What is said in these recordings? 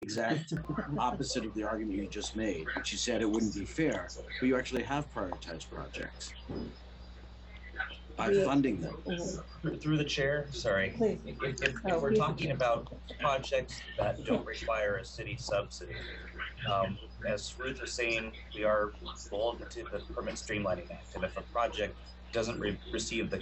exact opposite of the argument you just made, which you said it wouldn't be fair, but you actually have prioritized projects by funding them. Through the chair, sorry. Please. If we're talking about projects that don't require a city subsidy, as Ruth was saying, we are beholden to the Permit Streamlining Act, and if a project doesn't receive the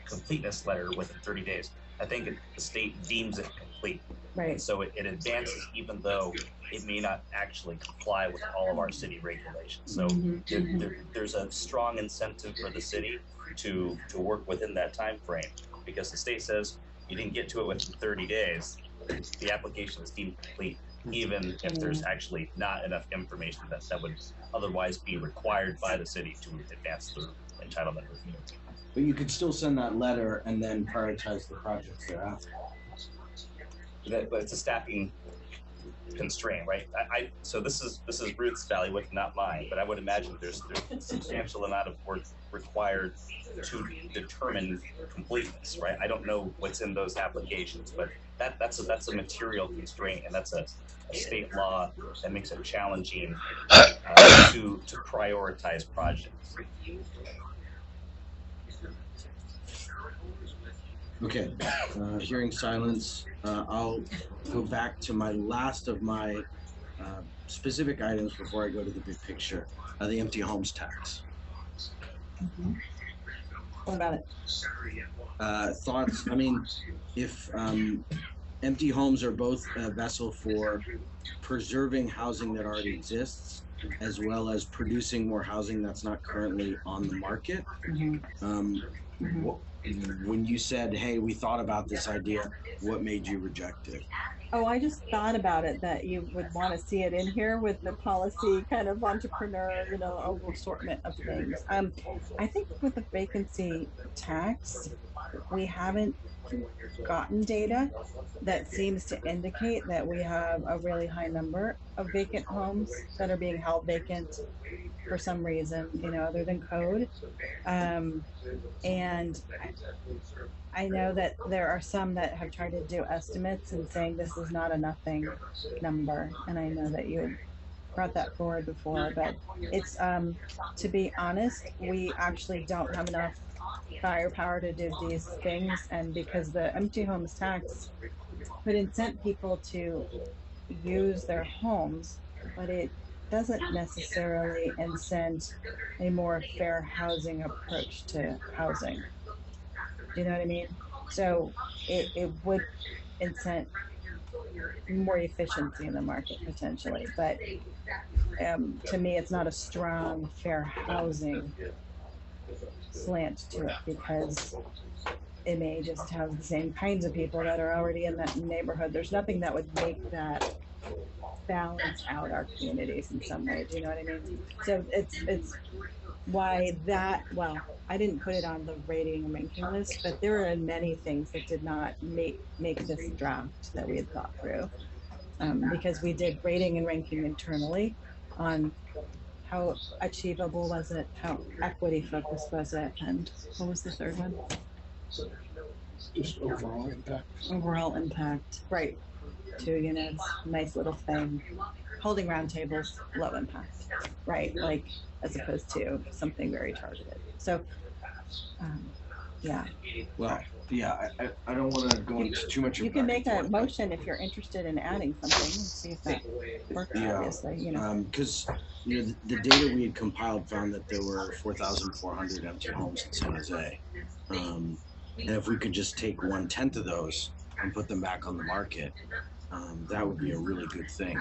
completeness letter within 30 days, I think the state deems it complete. Right. So it advances even though it may not actually comply with all of our city regulations. So there's a strong incentive for the city to work within that time frame, because the state says you didn't get to it within 30 days, the application is deemed complete, even if there's actually not enough information that would otherwise be required by the city to advance the entitlement review. But you could still send that letter and then prioritize the projects thereafter. But it's a staffing constraint, right? So this is Ruth's bailiwick, not mine, but I would imagine there's a substantial amount of work required to determine completeness, right? I don't know what's in those applications, but that's a material constraint, and that's a state law that makes it challenging to prioritize projects. Okay, hearing silence, I'll go back to my last of my specific items before I go to the big picture, the empty homes tax. What about it? Thoughts, I mean, if empty homes are both a vessel for preserving housing that already exists, as well as producing more housing that's not currently on the market, when you said, hey, we thought about this idea, what made you reject it? Oh, I just thought about it, that you would want to see it in here with the policy kind of entrepreneur, assortment of things. I think with the vacancy tax, we haven't gotten data that seems to indicate that we have a really high number of vacant homes that are being held vacant for some reason, other than code. And I know that there are some that have tried to do estimates and saying this is not a nothing number. And I know that you had brought that forward before, but it's, to be honest, we actually don't have enough firepower to do these things. And because the empty homes tax could incent people to use their homes, but it doesn't necessarily incent a more fair housing approach to housing. Do you know what I mean? So it would incent more efficiency in the market potentially, but to me it's not a strong fair housing slant to it, because it may just have the same kinds of people that are already in that neighborhood. There's nothing that would make that balance out our communities in some way. Do you know what I mean? So it's why that, well, I didn't put it on the rating and ranking list, but there are many things that did not make this draft that we had thought through, because we did rating and ranking internally on how achievable was it, how equity focused was it, and what was the third one? Just overall impact. Overall impact, right? 2 units, nice little thing. Holding round tables, low impact, right? Like, as opposed to something very targeted. So, yeah. Well, yeah, I don't want to go into too much. You can make a motion if you're interested in adding something and see if that works, obviously, Because, the data we had compiled found that there were 4,400 empty homes in San Jose. And if we could just take 1/10 of those and put them back on the market, that would be a really good thing.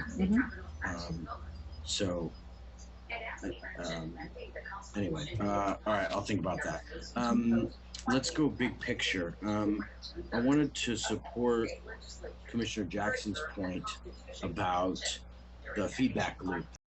Anyway, all right, I'll think about that. Let's go big picture. I wanted to support Commissioner Jackson's point about the feedback loop.